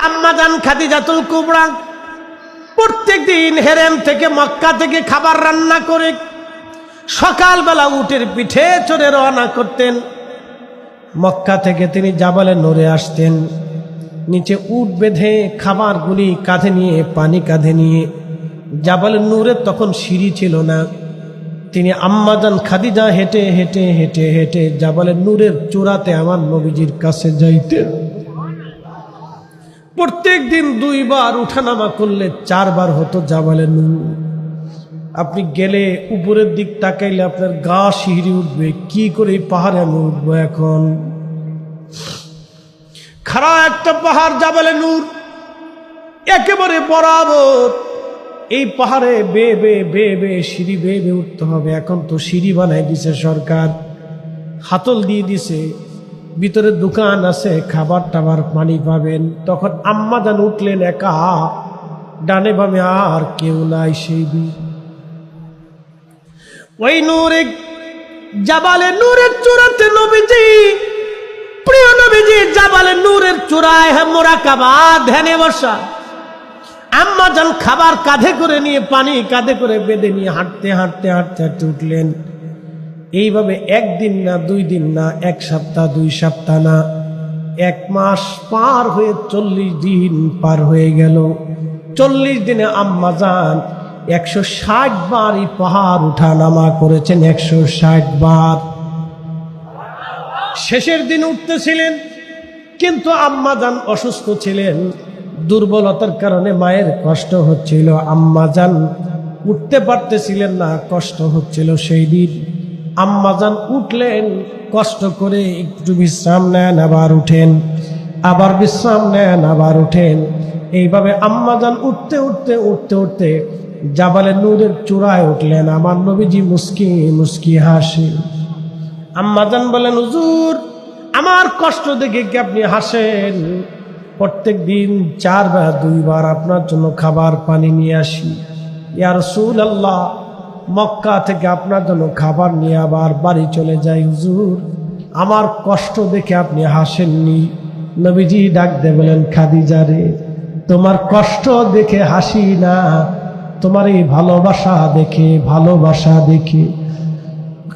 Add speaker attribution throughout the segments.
Speaker 1: আম্মাজান খাদিজাতুল কুবরা প্রত্যেকদিন হেরেম থেকে মক্কা থেকে খাবার রান্না করে সকালবেলা উটের পিঠে চড়ে রওনা করতেন। মক্কা থেকে তিনি জাবালে নূরে আসতেন, নিচে উট বেঁধে খাবারগুলি কাঁধে নিয়ে, পানি কাঁধে নিয়ে। জাবালে নূরে তখন সিঁড়ি ছিল না, তিনি আম্মাজান খাদিজা হেঁটে হেঁটে হেঁটে হেঁটে জাবালে নূরের চূড়াতে আমার নবীজির কাছে যাইতেন। প্রত্যেক দিন 2 বার উঠানামা করলে 4 বার হতো জাবালে নূর। আপনি গেলে উপরের দিক তাকাইলে আপনার গা শিহরে উঠবে, কি করে এই পাহাড়ে আমি উঠবো এখন। খাড়া একটা পাহাড় জাবালে নূর, একেবারে বরাবর। এই পাহাড়ে বেয়ে বেয়ে বেয়ে বেয়ে সিঁড়ি বেয়ে বেয়ে উঠতে হবে। এখন তো সিঁড়ি বানাই দিছে সরকার, হাতল দিয়ে দিছে, ভিতরে দোকান আছে, খাবার টাবার পানি পাবেন। তখন আম্মাজান উঠলেন একা, ডানে বামে আর কেউ নাই। সেই দিন ওই নূরে জাবালে নূরের চূড়াতে নবীজি, প্রিয় নবীজি জাবালে নূরের চূড়ায় মুরাকাবা ধ্যানে বসা। আম্মাজান খাবার কাঁধে করে নিয়ে, পানি কাঁধে করে বেঁধে নিয়ে হাঁটতে হাঁটতে হাঁটতে হাঁটতে উঠলেন। এইভাবে 1 দিন না, 2 দিন না, 1 সপ্তাহ, 2 সপ্তাহ না, 1 মাস পার হয়ে 40 দিন পার হয়ে গেল। 40 দিনে আম্মাজান 160 বার এই পাহাড় উঠা নামা করেছেন, 160 বার। শেষের দিন উঠতেছিলেন, কিন্তু আম্মাজান অসুস্থ ছিলেন, দুর্বলতার কারণে মায়ের কষ্ট হচ্ছিল। আম্মাজান উঠতে পারতেছিলেন না, কষ্ট হচ্ছিল। সেই দিন আম্মাজান উঠলেন, কষ্ট করে একটু বিশ্রাম নেন, আবার উঠেন, আবার বিশ্রাম নেন, আবার উঠেন। এইভাবে আম্মাজান উঠতে উঠতে উঠতে উঠতে জাবালে নূরের চূড়ায় উঠলেন। আমার নবীজি মুস্কি মুস্কি হাসে। আম্মাজান বলেন, হুজুর আমার কষ্ট দেখে কি আপনি হাসেন? প্রত্যেক দিন 4 বা 2 বার আপনার জন্য খাবার পানি নিয়ে আসি। ইয়া রাসূলুল্লাহ, মক্কা থেকে আপনার জন্য খাবার নিয়ে আবার বাড়ি চলে যাই। হুজুর আমার কষ্ট দেখে আপনি হাসেননি। নবীজি ডাক দিয়ে বলেন, খাদিজা রে, তোমার কষ্ট দেখে হাসি না, তোমার এই ভালোবাসা দেখে, ভালোবাসা দেখে।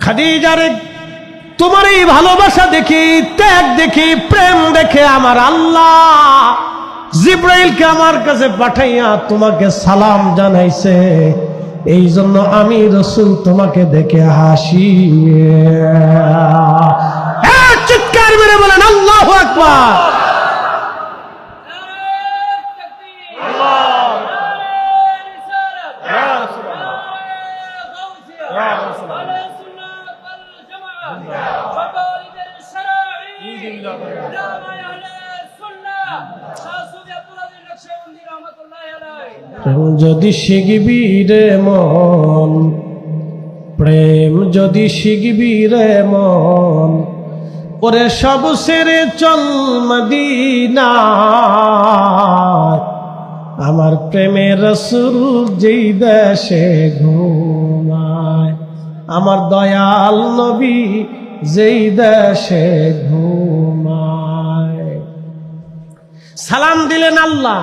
Speaker 1: খাদিজা রে, তোমার এই ভালোবাসা দেখি, ত্যাগ দেখি, প্রেম দেখে আমার আল্লাহ জিব্রাইলকে আমার কাছে পাঠাইয়া তোমাকে সালাম জানাইছে। এই জন্য আমি রাসূল তোমাকে দেখে হাসি। চিৎকার মেরে বলেন আল্লাহু আকবার। যদি শিখবি রে মন, প্রেম যদি শিখবি রে মন, ওরে সব ছেড়ে চল মদিনা। আমার প্রেমের রাসূল যেই দেশে ঘুমায়, আমার দয়াল নবী যেই দেশে ঘুমায়। সালাম দিলেন আল্লাহ,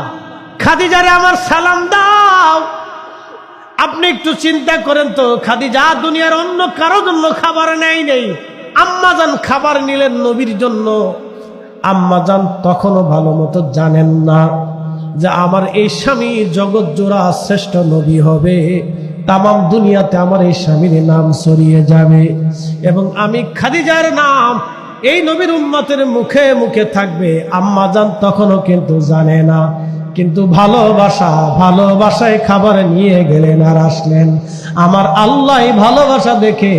Speaker 1: খাদিজারে আমার সালাম দাও। আপনি একটু চিন্তা করেন তো, খাদিজা দুনিয়ার অন্য কারো জন্য খাবার নেই, আম্মাজান খাবার নিলেন নবীর জন্য। আম্মাজান তখনও ভালো মতো জানেন না যে আমার এই স্বামী জগৎ জোড়া শ্রেষ্ঠ নবী হবে, তামাম দুনিয়াতে আমার এই স্বামীর নাম ছড়িয়ে যাবে এবং আমি খাদিজার নাম এই নবীর উম্মতের মুখে মুখে থাকবে। আম্মাজান তখনও কিন্তু জানে না, কিন্তু ভালোবাসায় খাবার নিয়ে গেলেন আর আসলেন। আমার আল্লাহ ভালোবাসা দেখে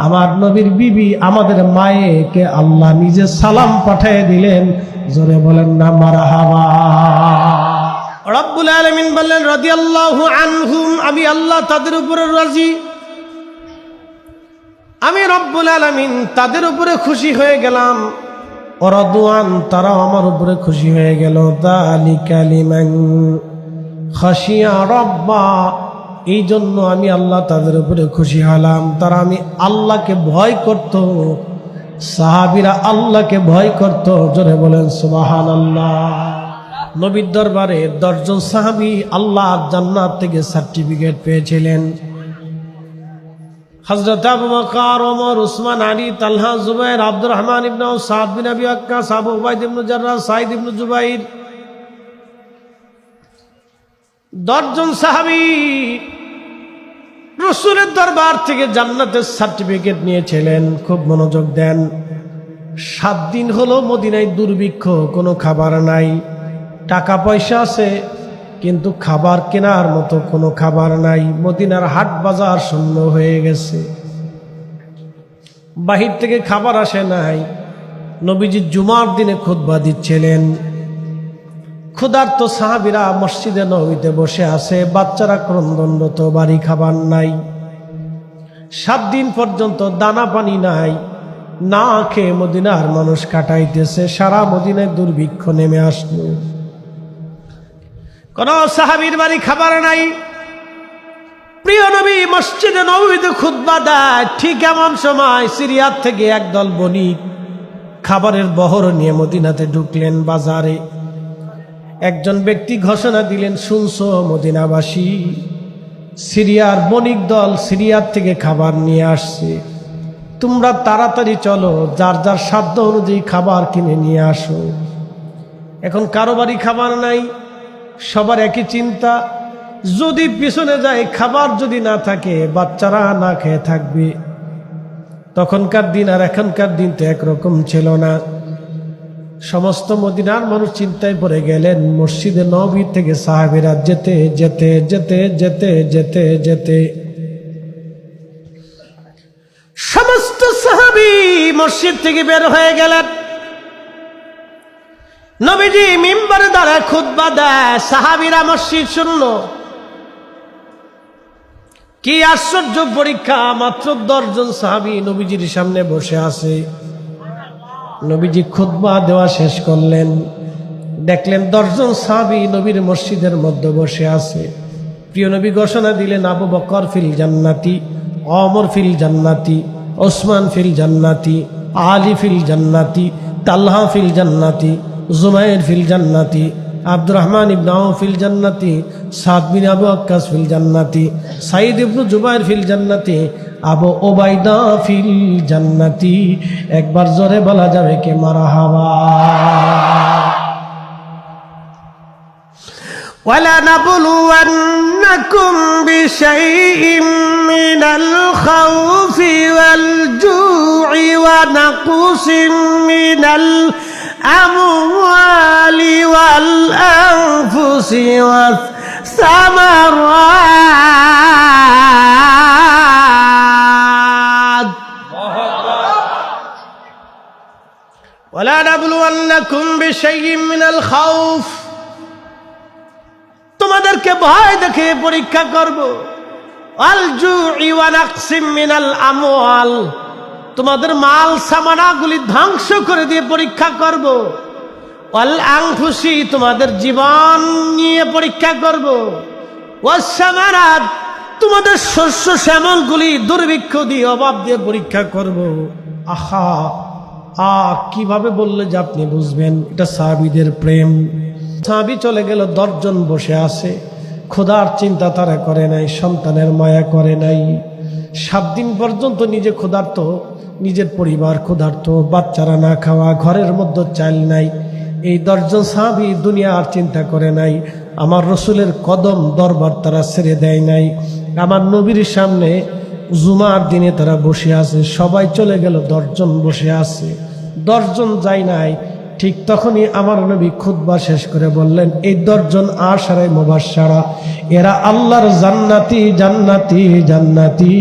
Speaker 1: আমার নবীর বিবি, আমাদের মায়েকে আল্লাহ নিজে সালাম পাঠিয়ে দিলেন। জোরে বলেন না মারহাবা। রব্বুল আলামিন বললেন, রাদিয়াল্লাহু আনহুম, আমি আল্লাহ তাদের উপরে রাজি, আমি রব্বুল আলামিন তাদের উপরে খুশি হয়ে গেলাম। ওরাদুয়ান, তারাও আমার উপরে খুশি হয়ে গেল। যালিকা লিমান খাশিয়া রাব্বা, এই জন্য আমি আল্লাহ তাদের উপরে খুশি হলাম। তারা আমি আল্লাহকে ভয় করত, সাহাবীরা আল্লাহকে ভয় করত। জোরে বলেন সুবহানাল্লাহ। নবীর দরবারে 10 জন সাহাবী আল্লাহ জান্নাত থেকে সার্টিফিকেট পেয়েছিলেন। হযরত আবু বকর, ওমর, উসমান, আলী, তালহা, জুবাইর, আব্দুর রহমান ইবনে আউফ, সাদ বিন আবি ওয়াক্কাস, আবু উবাইদা ইবনে জাররাহ, সাঈদ ইবনে জুবাইর, 10 জন সাহাবী রাসূলের দরবার থেকে জান্নাতের সার্টিফিকেট নিয়েছিলেন। খুব মনোযোগ দেন। 7 দিন হলো মদিনায় দুর্ভিক্ষ, কোনো খাবার নাই। টাকা পয়সা আছে কিন্তু খাবার কেনার মতো কোনো খাবার নাই। মদিনার হাট বাজার শূন্য হয়ে গেছে, বাহির থেকে খাবার আসে নাই। নবীজি জুমার দিনে খুতবা দিচ্ছিলেন। ক্ষুধার্ত সাহাবীরা মসজিদে নববীতে বসে আছে, বাচ্চারা ক্রন্দনরত, বাড়ি খাবার নাই। 7 দিন পর্যন্ত দানা পানি নাই, না খেয়ে মদিনার মানুষ কাটাইতেছে। সারা মদিনায় দুর্ভিক্ষ নেমে আসলো। কোন সাহাবীর বাড়ি খাবার নাই। প্রিয় নবী মসজিদে নববীতে খুতবা দেয়, ঠিক এমন সময় সিরিয়ার থেকে একদল বণিক খাবারের বহর নিয়ে মদিনাতে ঢুকলেন। বাজারে একজন ব্যক্তি ঘোষণা দিলেন, শুনছো মদিনাবাসী, সিরিয়ার বণিক দল সিরিয়ার থেকে খাবার নিয়ে আসছে, তোমরা তাড়াতাড়ি চলো, যার যার সাধ্য অনুযায়ী খাবার কিনে নিয়ে আসো। এখন কারো বাড়ি খাবার নাই, সবার একই চিন্তা, যদি পিছনে যায় খাবার যদি না থাকে বাচ্চারা না খেয়ে থাকবে। তখনকার দিন আর এখনকার দিন তো একরকম ছিল না। সমস্ত মদিনার মানুষ চিন্তায় পড়ে গেলেন। মসজিদে নববী থেকে সাহাবীরা যেতে যেতে যেতে যেতে যেতে যেতে সমস্ত সাহাবী মসজিদ থেকে বের হয়ে গেলেন। নবীজি মিম্বরে দাঁড়ায় খুতবা দেয়, সাহাবীরা মসজিদ শূন্য। কি আশ্চর্য পরীক্ষা! মাত্র 10 জন সাহাবী নবীজির সামনে বসে আছে। নবীজি খুতবা দেওয়া শেষ করলেন, দেখলেন 10 জন সাহাবী নবীর মসজিদের মধ্যে বসে আছে। প্রিয় নবী ঘোষণা দিলেন, আবু বকর ফিল জান্নাতি, ওমর ফিল জান্নাতি, ওসমান ফিল জান্নাতি, আলী ফিল জান্নাতি, তালহা ফিল জান্নাতি, জুবাইর ফিল জান্নাতি, আব্দুর রহমান ইবনে আউফ ফিল জান্নাতি, সাদ বিন আবু ওয়াক্কাস ফিল জান্নাতি, সাঈদ ইবনে জুবাইর ফিল জান্নাতি, আবু উবাইদা ফিল জান্নাতি। একবার জোরে বলা যাবে কি মারহাবা? وَلَنَبْلُوَنَّكُمْ بِشَيْءٍ مِّنَ الْخَوْفِ وَالْجُوعِ وَنَقْصٍ مِّنَ الْأَمْوَالِ وَالْأَنفُسِ وَالثَّمَرَاتِ وَلَنَبْلُوَنَّكُمْ بِشَيْءٍ مِّنَ الْخَوْفِ, তোমাদেরকে ভয় দেখে পরীক্ষা করব। আল জুই ওয়া নাকসিম মিনাল আমওয়াল, তোমাদের মাল সামানাগুলি ধ্বংস করে দিয়ে পরীক্ষা করব। ওয়াল আনফুসি, তোমাদের জীবন নিয়ে পরীক্ষা করব। ওয়াস সামারাত, তোমাদের শস্য শ্যামলগুলি দুর্ভিক্ষ দিয়ে অভাব দিয়ে পরীক্ষা করব। আহা কিভাবে বললে যে আপনি বুঝবেন এটা সাহাবীদের প্রেম। সাহাবী চলে গেল, 10 জন বসে আছে। খোদার চিন্তা তারা করে নাই, সন্তানের মায়া করে নাই। 7 দিন পর্যন্ত নিজে ক্ষুধার্ত, নিজের পরিবার ক্ষুধার্ত, বাচ্চারা না খাওয়া, ঘরের মধ্যে চাল নাই। এই 10 জন সাহাবী দুনিয়ার চিন্তা করে নাই। আমার রসুলের কদম দরবার তারা ছেড়ে দেয় নাই। আমার নবীর সামনে জুমার দিনে তারা বসে আছে। সবাই চলে গেল, 10 জন বসে আছে। 10 জন যায় নাই। ঠিক তখনই আমার নবী খুতবা শেষ করে বললেন, এই 10 জন আশারায়ে মুবাশশারা, এরা আল্লাহর জান্নাতি জান্নাতি জান্নাতি।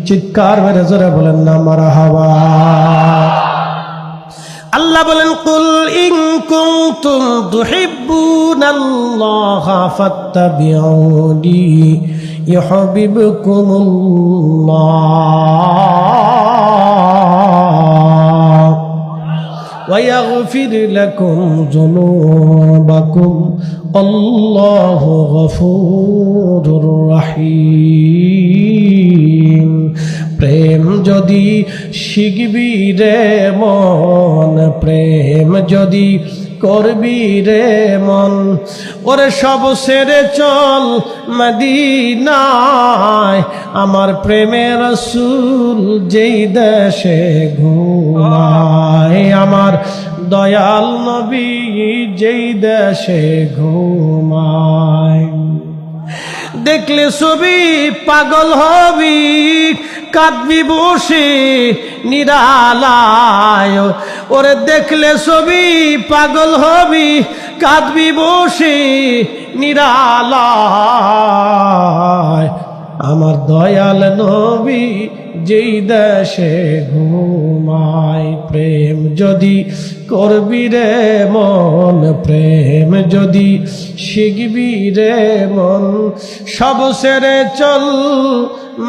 Speaker 1: চিৎকার মেরে জোরে বলেন না মারহাবা। আল্লাহ বলেন, কুল ইন কুনতুম তুহিব্বুনাল্লাহা ফাত্তাবিউনি ইউহিব্বুকুমুল্লাহ ويغفر لكم ذنوبكم الله غفور رحيم। প্রেম যদি শিখবি রে মন, প্রেম যদি করবি রে মন, ওরে সব ছেড়ে চল মদিনায়, আমার প্রেমের রাসূল যেই দেশে ঘুমায়, আমার দয়াল নবী যেই দেশে ঘুমায়। দেখলে ছবি পাগল হবি, কাঁদবি বসে নিরালায়, ওরে দেখলে ছবি পাগল হবি, কাঁদবি বসে নিরালায়, আমার দয়াল নবী যেই দেশে ঘুমায়। প্রেম যদি করবি রে মন, প্রেম যদি শিখবি রে মন, সব ছেড়ে চল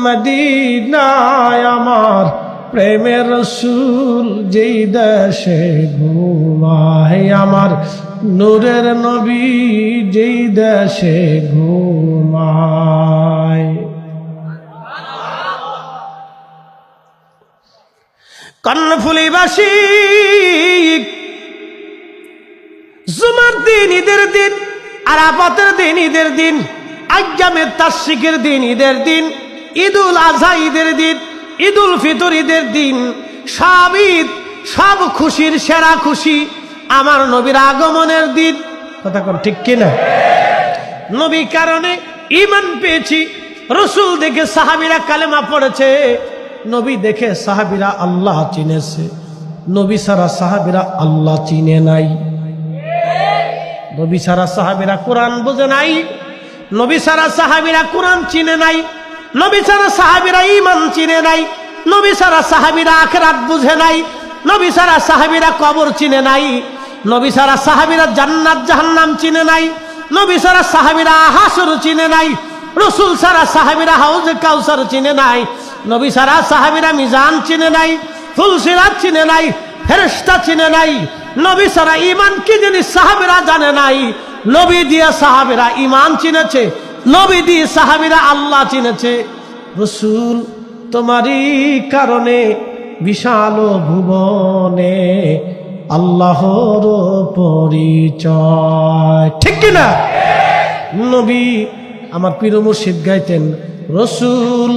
Speaker 1: মদিনায়, আমার প্রেমের রাসূল যেই দেশে ঘুমায়, আমার নূরের নবী যেই দেশে ঘুমায়। কর্ণফুলীবাসী জুমার দিন, ঈদের দিন, আরাফাতের দিন, ঈদের দিন, আইয়ামে তাশরিকের দিন, ঈদের দিন, ঈদুল আযহা ঈদের দিন, ঈদুল ফিতর ঈদের দিন, সব ঈদ, সব খুশির সেরা খুশি আমার নবীর আগমনের দিন। কথা কোন ঠিক কিনা? নবী কারণে ঈমান পেয়েছি, রাসূল দেখে সাহাবীরা কালেমা পড়েছে, নবী দেখে সাহাবীরা আল্লাহ চিনেছে। নবী ছাড়া সাহাবীরা আল্লাহ চিনে নাই, নবী ছাড়া সাহাবীরা কোরআন বোঝে নাই, নবী ছাড়া সাহাবীরা কোরআন চিনে নাই, নবী ছাড়া সাহাবীরা ঈমান চিনে নাই, নবী ছাড়া সাহাবীরা আখিরাত বুঝে নাই, নবী ছাড়া সাহাবীরা কবর চিনে নাই, নবী ছাড়া সাহাবীরা জান্নাত জাহান্নাম চিনে নাই, নবী ছাড়া সাহাবীরা হাসর চিনে নাই, রাসূল ছাড়া সাহাবীরা হাউজে কাউসার চিনে নাই, নবী ছাড়া সাহাবীরা মিজান চিনে নাই, ফুলসিরাত চিনে নাই, ফেরেশতা চিনে নাই, নবী ছাড়া ঈমান কি জিনিস সাহাবীরা জানে নাই। নবী দিয়ে সাহাবীরা ঈমান চিনেছে, নবী দিয়ে সাহাবীরা আল্লাহ চিনেছে। রাসূল তোমারই কারণে বিশাল ভুবনে আল্লাহর পরিচয়, ঠিক কিনা? নবী আমার পীর মুর্শিদ গাইতেন, রাসূল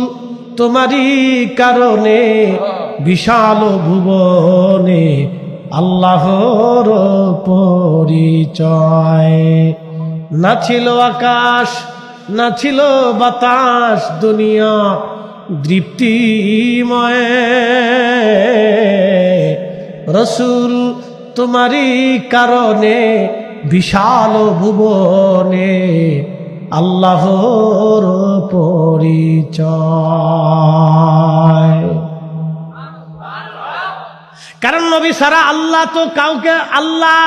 Speaker 1: তোমারই কারণে বিশাল ভুবনে আল্লাহর পরিচয়। না ছিল আকাশ, না ছিল বাতাস, দুনিয়া দীপ্তিময়, রাসূল তোমারই কারণে বিশাল ভুবনে আল্লাহর পরিচয়। কারণ নবী ছাড়া আল্লাহ তো কাউকে, আল্লাহ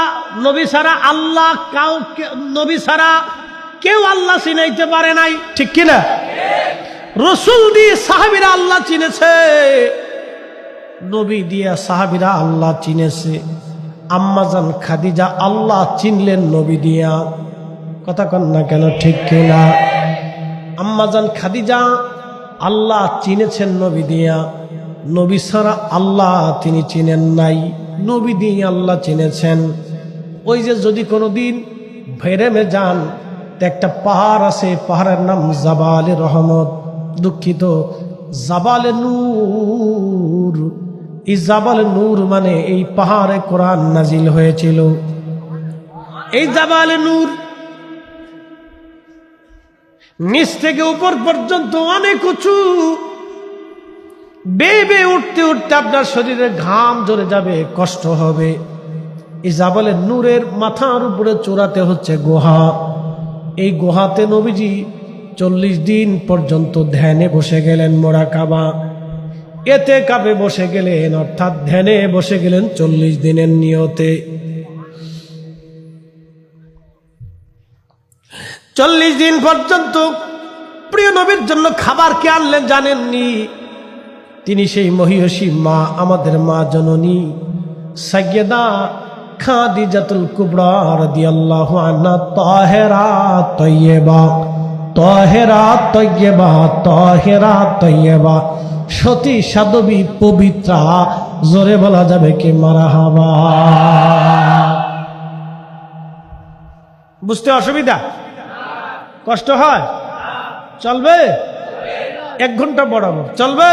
Speaker 1: নবী ছাড়া আল্লাহ কাউকে, নবী ছাড়া কেউ আল্লাহ চিনাইতে পারে নাই, ঠিক কিনা? রাসূল দিয়ে সাহাবীরা আল্লাহ চিনেছে, নবী দিয়ে সাহাবীরা আল্লাহ চিনেছে। আম্মাজান খাদিজা আল্লাহ চিনলেন নবী দিয়া, কথা কন না কেন, ঠিক কিনা? আম্মাজান খাদিজা আল্লাহ চিনেছেন নবী দিয়া, নবী ছাড়া আল্লাহ তিনি চিনেন নাই, নবী দিয়ে আল্লাহ চিনেছেন। ওই যে যদি কোনোদিন ভেরেমে যান, একটা পাহাড় আছে, পাহাড়ের নাম জাবালে রহমত, দুঃখিত জাবালে নূর। এই জাবালে নূর মানে এই পাহাড়ে কোরআন নাজিল হয়েছিল। এই জাবালে নূর নিচ থেকে উপর পর্যন্ত অনেক উঁচু, বেয়ে উঠতে উঠতে আপনার শরীরে ঘাম ঝরে যাবে, কষ্ট হবে। এই জাবালে নূরের মাথার উপরে চূড়াতে হচ্ছে গুহা। এই গুহাতে নবীজি 40 দিন পর্যন্ত ধ্যানে বসে গেলেন, মোরাকাবা এতে কাবে বসে গেলেন, অর্থাৎ ধ্যানে বসে গেলেন 40 দিনের নিয়তে। 40 দিন পর্যন্ত প্রিয় নবীর জন্য খাবার কে আনলেন জানেননি? তিনি সেই মহিয়সী মা, আমাদের মা জননী সাইয়্যেদা খাদিজাতুল কুবরা রাদিয়াল্লাহু আনহা, তাহেরা তয়্যেবা, তাহেরা তয়্যেবা, তাহেরা তয়্যেবা, সতী সাধবী পবিত্রা, জোরে বলা যাবে কি মারহাবা। বুঝতে অসুবিধা? কষ্ট হয়? চলবে? 1 ঘন্টা বরাবর চলবে?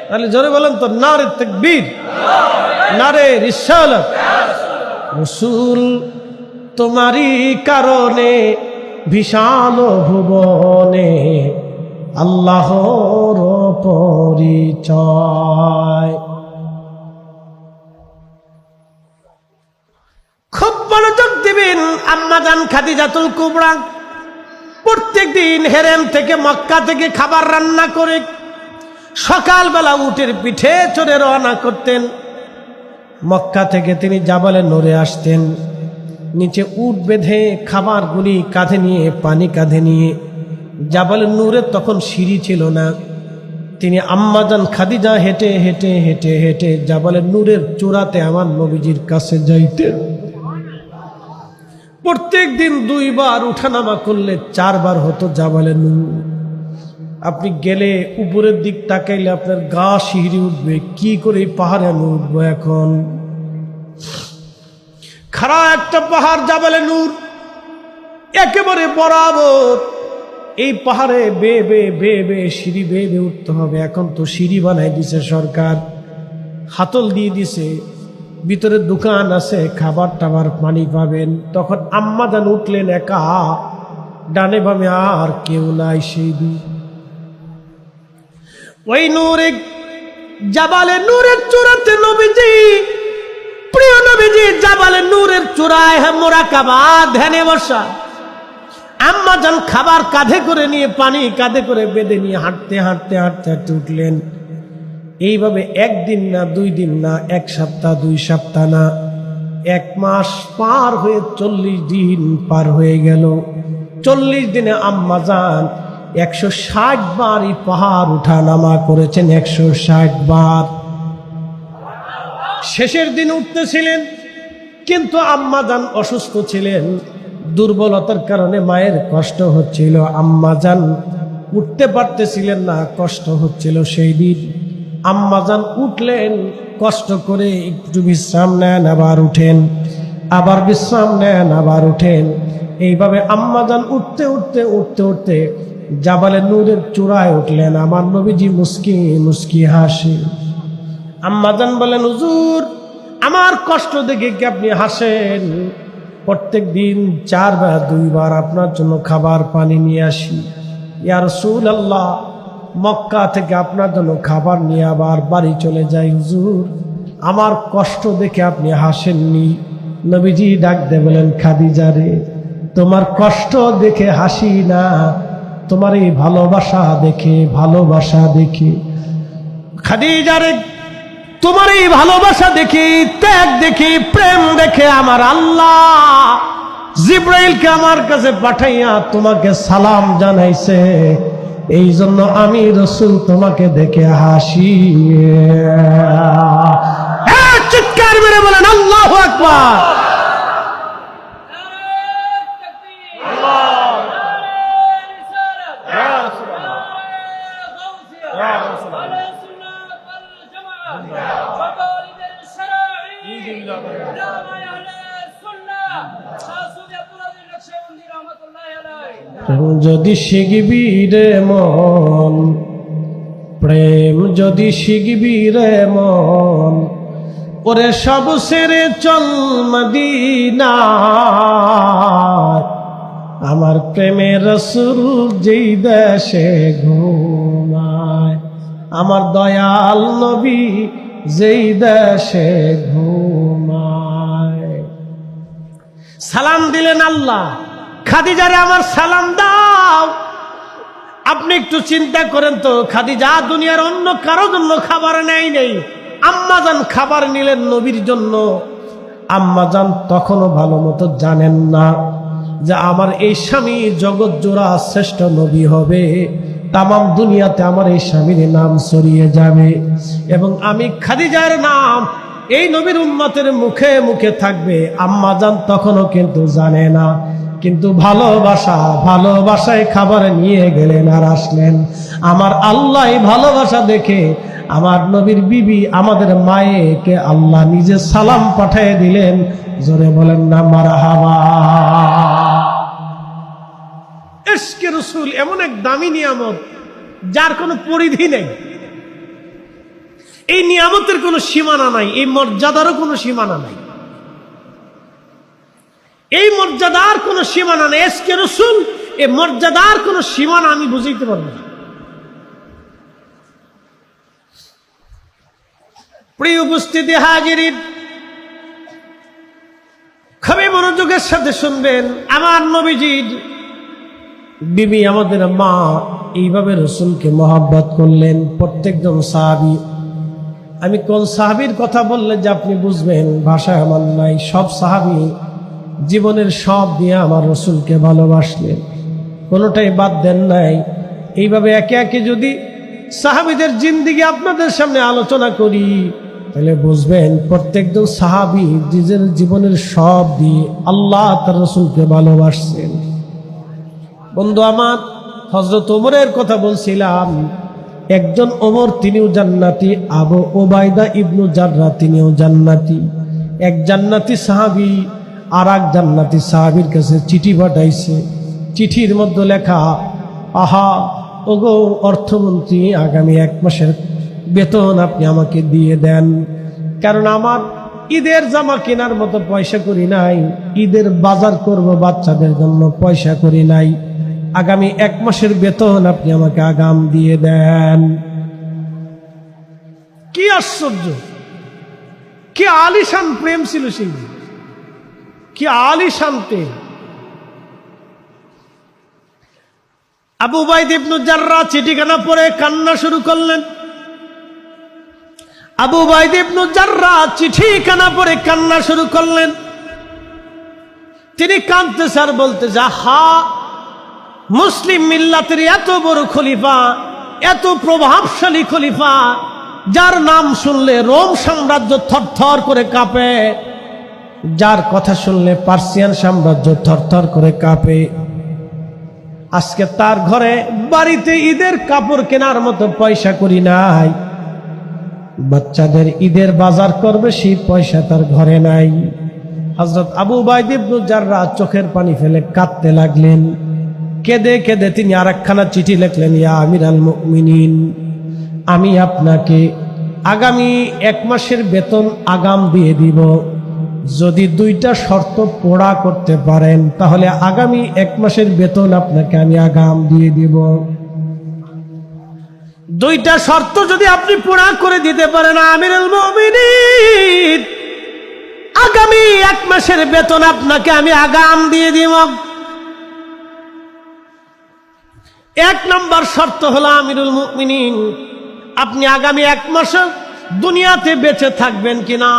Speaker 1: তাহলে জোরে বলেন তো, নারে তাকবীর, নারে রিসালাত। রাসূল তোমারই কারণে বিশাল ভুবনে আল্লাহর পরিচয়। খুব মনোযোগ দিবেন। আম্মাজান খাদিজাতুল কুবরা প্রত্যেক দিন হেরেম থেকে, মক্কা থেকে খাবার রান্না করে সকালবেলা উটের পিঠে চড়ে রওনা করতেন। মক্কা থেকে তিনি জাবালে নূরে আসতেন, নিচে উট বেঁধে খাবারগুলি কাঁধে নিয়ে, পানি কাঁধে নিয়ে। জাবালে নূরে তখন সিঁড়ি ছিল না। তিনি আম্মাজান খাদিজা হেঁটে হেঁটে হেঁটে হেঁটে জাবালে নূরের চূড়াতে আমার নবীজির কাছে যাইতেন। প্রত্যেক দিন 2 বার উঠানামা করলে 4 বার হতো জাবালে নূর। আপনি গেলে উপরের দিক তাকাইলে আপনার গা শিহরে উঠবে, কি করে এই পাহাড়ে আমি উঠবো এখন। খাড়া একটা পাহাড় জাবালে নূর, একেবারে বরাবর। এই পাহাড়ে বেয়ে বেয়ে বেয়ে বেয়ে সিঁড়ি বেয়ে বেয়ে উঠতে হবে। এখন তো সিঁড়ি বানাই দিছে সরকার, হাতল দিয়ে দিছে, ভিতরে দোকান আছে, খাবার টাবার পানি পাবেন। তখন আম্মাজান উঠলেন একা, ডানে বামে আর কেউ নাই। সেই দিন ওই নূরে জাবালে নূরের চূড়াতে নবীজি, প্রিয় নবীজি জাবালে নূরের চূড়ায় মুরাকাবা ধ্যানে বসা। আম্মাজান খাবার কাঁধে করে নিয়ে, পানি কাঁধে করে বেঁধে নিয়ে হাঁটতে হাঁটতে হাঁটতে হাঁটতে উঠলেন। এইভাবে 1 দিন না, 2 দিন না, 1 সপ্তাহ, 2 সপ্তাহ না, 1 মাস পার হয়ে 40 দিন পার হয়ে গেল। 40 দিনে আম্মাজান 160 বার এই পাহাড় উঠা নামা করেছেন, 160 বার। শেষের দিন উঠতেছিলেন, কিন্তু আম্মাজান অসুস্থ ছিলেন। দুর্বলতার কারণে মায়ের কষ্ট হচ্ছিল, আম্মাজান উঠতে পারতেছিলেন না, কষ্ট হচ্ছিল। সেই দিন আম্মাজান উঠলেন, কষ্ট করে একটু বিশ্রাম নেন, আবার উঠেন, আবার বিশ্রাম নেন, আবার উঠেন। এইভাবে আম্মাজান উঠতে উঠতে উঠতে উঠতে জাবালে নূরের চূড়ায় উঠলেন। আমার নবীজি মুস্কি মুস্কি হাসি। আম্মাজান বলেন, হুজুর আমার কষ্ট দেখে কি আপনি হাসেন? প্রত্যেক দিন 4 বা 2 বার আপনার জন্য খাবার পানি নিয়ে আসি। ইয়া রাসূলুল্লাহ, মক্কা থেকে আপনার জন্য খাবার নিয়ে আবার বাড়ি চলে যাই। হুজুর আমার কষ্ট দেখে আপনি হাসেননি। নবীজি ডাক দিয়ে বলেন, খাদিজা রে, তোমার কষ্ট দেখে হাসি না, তোমার এই ভালোবাসা দেখে, ভালোবাসা দেখে। খাদিজা রে, তোমার এই ভালোবাসা দেখি, ত্যাগ দেখি, প্রেম দেখে আমার আল্লাহ জিব্রাইলকে আমার কাছে পাঠাইয়া তোমাকে সালাম জানাইছে। এই জন্য আমি রাসূল তোমাকে দেখে হাসি। চিৎকার মেরে বলেন আল্লাহু আকবার। যদি শিখবি রে মন, প্রেম যদি শিখবি রে মন, ওরে সব ছেড়ে চল মদিনা। আমার প্রেমের রাসূল যেই দেশে ঘুমায়, আমার দয়াল নবী যেই দেশে ঘুমায়। সালাম দিলেন আল্লাহ, খাদিজারে আমার সালাম দাও। আপনি একটু চিন্তা করেন তো, খাদিজা দুনিয়ার অন্য কারো জন্য খাবার নেই। আম্মাজান খাবার নিলেন নবীর জন্য। আম্মাজান তখনও ভালো মতো জানেন না যে আমার এই স্বামী জগৎ জোড়া শ্রেষ্ঠ নবী হবে, তামাম দুনিয়াতে আমার এই স্বামীর নাম ছড়িয়ে যাবে এবং আমি খাদিজার নাম এই নবীর উম্মতের মুখে মুখে থাকবে। আম্মাজান তখনও কিন্তু জানে না, কিন্তু ভালোবাসায় খাবার নিয়ে গেলেন আর আসলেন। আমার আল্লাহ ভালোবাসা দেখে আমার নবীর বিবি, আমাদের মায়েকে আল্লাহ নিজে সালাম পাঠিয়ে দিলেন। জোরে বলেন না মারহাবা। ইশকে রাসূল এমন এক দামি নিয়ামত যার কোনো পরিধি নেই। এই নিয়ামতের কোনো সীমানা নাই, এই মর্যাদারও কোনো সীমানা নাই, এই মর্যাদার কোনো সীমানা নেই। ইশকে রাসূল এই মর্যাদার কোনো সীমানা আমি বুঝাইতে পারবো না। প্রিয় উপস্থিতি হাজিরিন, খুবই মনোযোগের সাথে শুনবেন। আমার নবীজির বিবি আমাদের মা এইভাবে রসুলকে মহব্বত করলেন। প্রত্যেকজন সাহাবী, আমি কোন সাহাবীর কথা বললে যে আপনি বুঝবেন ভাষা আমার নাই, সব সাহাবী জীবনের সব দিয়ে আমার রসুলকে ভালোবাসলেন, কোনোটাই বাদ দেন নাই। এইভাবে একে একে যদি সাহাবীদের জিন্দেগি আপনাদের সামনে আলোচনা করি তাহলে বুঝবেন প্রত্যেকজন সাহাবী নিজের জীবনের সব দিয়ে আল্লাহ তার রসুলকে ভালোবাসছেন। বন্ধু আমার, হযরত ওমরের কথা বলছিলাম। একজন ওমর তিনিও জান্নাতি, আবু ওবায়দা ইবনু জাররাহ তিনিও জান্নাতি। এক জান্নাতি সাহাবী আর এক জান্নাতি সাহাবীর কাছে চিঠি পাঠাইছে। চিঠির মধ্যে লেখা, আহা ওগো অর্থমন্ত্রী, আগামী 1 মাসের বেতন আপনি আমাকে দিয়ে দেন, কারণ আমার ঈদের জামা কেনার মতো পয়সা করি নাই, ঈদের বাজার করব বাচ্চাদের জন্য পয়সা করি নাই, আগামী 1 মাসের বেতন আপনি আমাকে আগাম দিয়ে দেন। কি আশ্চর্য, কি আলিশান প্রেম ছিল সেই, কি আলিশান প্রেম। আবু উবাইদা ইবনে জাররাহ চিঠিখানা পড়ে কান্না শুরু করলেন। আবু উবাইদা ইবনে জাররাহ চিঠিখানা পড়ে কান্না শুরু করলেন। তিনি কাঁদতেছে আর বলতেছে, হা মুসলিম মিল্লাতের এত বড় খলিফা, এত প্রভাবশালী খলিফা, যার নাম শুনলে রোম সাম্রাজ্য থরথর করে কাঁপে, যার কথা শুনলে পার্সিয়ান সাম্রাজ্য থরথর করে কাঁপে, আজকে তার ঘরে বাড়িতে ঈদের কাপড় কেনার মতো পয়সা করি নাই, বাচ্চাদের ঈদের বাজার করবে সেই পয়সা তার ঘরে নাই। হযরত আবু উবাইদা ইবনে জাররাহ চোখের পানি ফেলে কাঁদতে লাগলেন। কেঁদে কেঁদে তিনি আরেকখানা চিঠি লিখলেন, ইয়া আমিরাল মুমিনিন, আমি আপনাকে আগামী 1 মাসের বেতন আগাম দিয়ে দিব, যদি 2টা শর্ত পুরা করতে পারেন তাহলে আগামী 1 মাসের বেতন আপনাকে আমি আগাম দিয়ে দিব। 2টা শর্ত যদি আপনি পুরা করে দিতে পারেন আমিরুল মুমিনিন, আগামী 1 মাসের বেতন আপনাকে আমি আগাম দিয়ে দিব। 1 নম্বর শর্ত হলো আমিরুল মুমিনিন, আপনি আগামী 1 মাস দুনিয়াতে বেঁচে থাকবেন কিনা,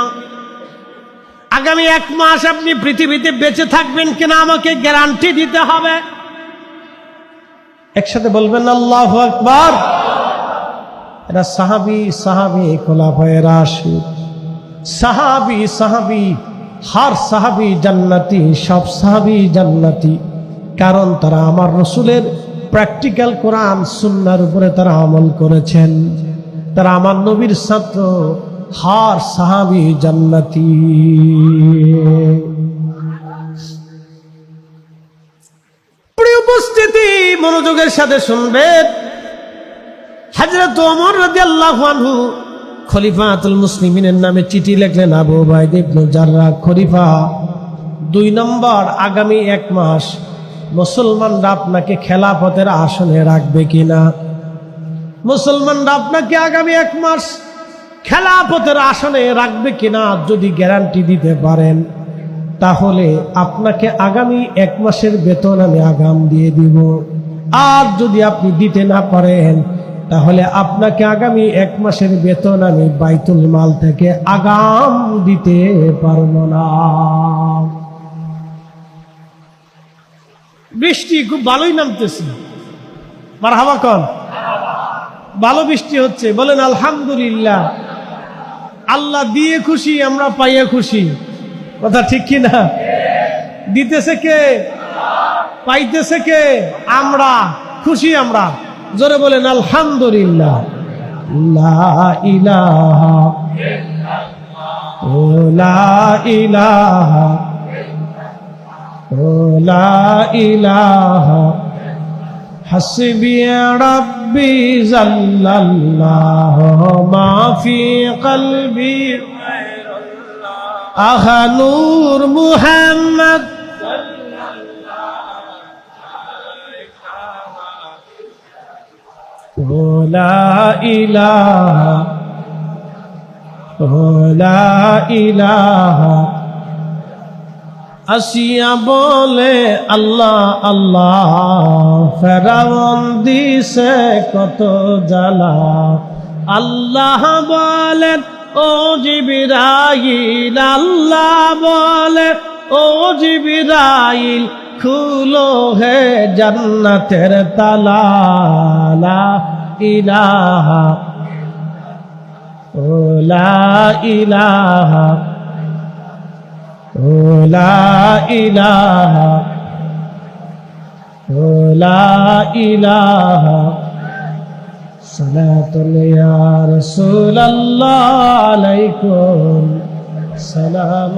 Speaker 1: আগামী 1 মাস আপনি পৃথিবীতে বেঁচে থাকবেন কিনা আমাকে গ্যারান্টি দিতে হবে। একসাথে বলবেন আল্লাহু আকবার। এরা সাহাবী খোলাফায়ে রাশিদ, সাহাবী হর সাহাবী জান্নাতি, সব সাহাবী জান্নাতি, কারণ তারা আমার রসুলের প্র্যাকটিক্যাল কোরআন সুন্নাহর উপরে তারা আমল করেছেন, তারা আমার নবীর ছাত্র। হর সাহাবী জান্নাতি। প্রিয় উপস্থিতি, মনোযোগের সাথে শুনবেন। হযরত ওমর রাদিয়াল্লাহু আনহু খলিফাতুল মুসলিমিনের নামে চিঠি লিখলেন, আবু উবাইদা ইবনে জাররাহ খলিফা, 2 নম্বর, আগামী 1 মাস মুসলমানরা আপনাকে খেলাফতের আসনে রাখবে কিনা, মুসলমানরা আপনাকে আগামী 1 মাস খেলাফতের আসনে রাখবে কিনা, যদি গ্যারান্টি দিতে পারেন তাহলে আপনাকে আগামী 1 মাসের বেতন আমি আগাম দিয়ে দিব। আর যদি আপনি দিতে না পারেন তাহলে আপনাকে আগামী 1 মাসের বেতন আমি বাইতুল মাল থেকে আগাম দিতে পারবো না। বৃষ্টি খুব ভালোই নামতেছে, মারহাবা কোন, ভালো বৃষ্টি হচ্ছে, বলেন আলহামদুলিল্লাহ। আল্লাহ দিয়ে খুশি, আমরা পাইয়া খুশি, কথা ঠিক কি না? দিতেছে কে? পাইতেছে কে? আমরা খুশি। আমরা জোরে বলেন আলহামদুলিল্লাহ। লা ইলাহা ইল্লাল্লাহ, লা ইলাহা, লা ইলাহা হাসবি রাব্বি জাল্লাল্লাহু মা ফি কলবি আহা নূর মুহাম্মদ লা ইলাহা লা ইলাহা আসিয়া বলে আল্লাহ আল্লাহ ফেরাউন দিছে কত জ্বালা আল্লাহ বলেন ও জিবরাইল আল্লাহ বলে ও জিবরাইল খুলো হে জান্নাতের তালা লা ইলাহা লা ইলাহা লা ইলাহা লা ইলাহা সালাতুল ইয়া রাসূলুল্লাহ আলাইকুম সালাম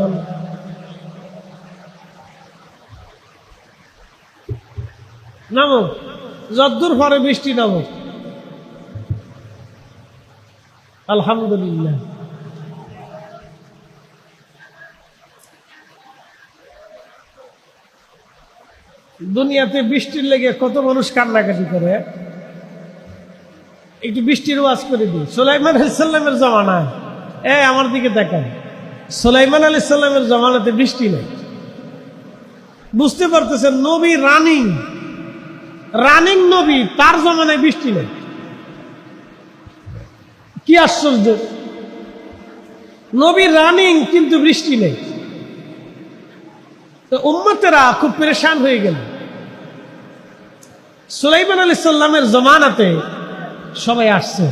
Speaker 1: নামো যদ্দূর পরে বৃষ্টি নামো আলহামদুলিল্লাহ দুনিয়াতে বৃষ্টির লেগে কত মানুষ কান্নাকাটি করে একটু বৃষ্টির ওয়াজ করে দিই সুলাইমান আলাইহিস সালামের জামানায় আমার দিকে তাকান সুলাইমান আলাইহিস সালামের জামানাতে বৃষ্টি নেই বুঝতে পারতেছেন নবী রানিং নবী তার জামানায় বৃষ্টি নেই কি আশ্চর্য নবী রানিং কিন্তু বৃষ্টি নেই তো উম্মতেরা খুব পেরেশান হয়ে গেল সুলাইমান আলাইহিস সালামের জামানাতে সবাই আসছে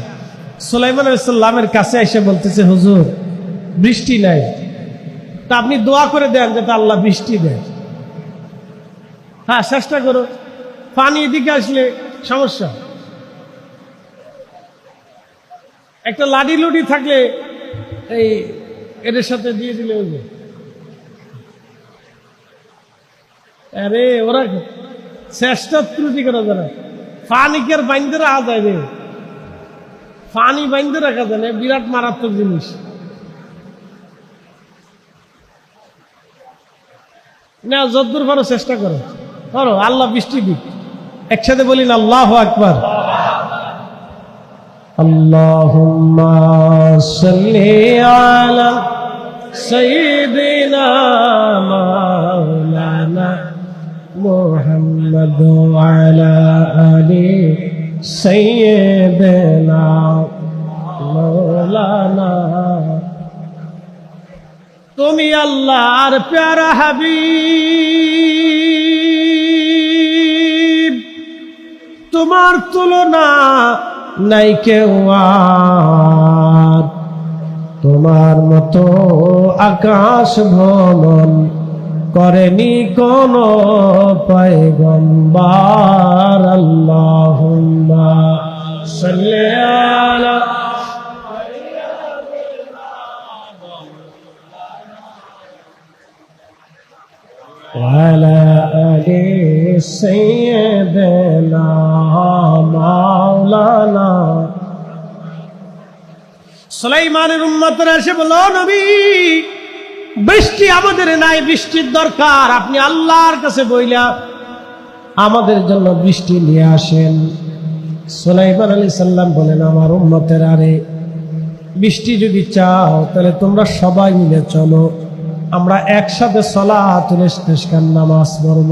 Speaker 1: সুলাইমান আলাইহিস সালামের কাছে এসে বলতেছে হুজুর বৃষ্টি নাই তা আপনি দোয়া করে দেন যাতে আল্লাহ বৃষ্টি দেয় হ্যাঁ চেষ্টা করো পানি এদিকে আসলে সমস্যা একটা লাডি লুডি থাকলে এই এদের সাথে দিয়ে দিলে ওই আরে ওরা চেষ্টা ত্রুটি করা যারা পানিকের বাইন্দে রাখা যায় রে পানি বাইন্দে রাখা যায় না বিরাট মারাত্মক জিনিস না যদ্দূর পারো চেষ্টা করো আল্লাহ বৃষ্টি দিক একসাথে বলি না আল্লাহু আকবার আল্লাহুম্মা সাল্লি আলা সাইয়্যিদিনা মাওলানা মুহাম্মদ ওয়া আলা আলি সাইয়্যিদিনা মাওলানা তুমি আল্লাহর প্যারা হাবিব তোমার তুলনা নাই কেউ আর তোমার মতো আকাশ ভ্রমণ করেনি কোন পয়গম্বর আল্লাহুম্মা সাল্লি আলা وعلى آل سيدنا مولانا সুলাইমানের উম্মতরা এসে বলল নবী বৃষ্টি আমাদের নাই বৃষ্টির দরকার আপনি আল্লাহর কাছে বইলা আমাদের জন্য বৃষ্টি নিয়ে আসেন সুলাইমান আলাইহিস সালাম বলেন আমার উম্মতেরা রে বৃষ্টি যদি চাও তাহলে তোমরা সবাই মিলে চলো আমরা একসাথে সালাতুল ইস্তিসকার নামাজ পড়ব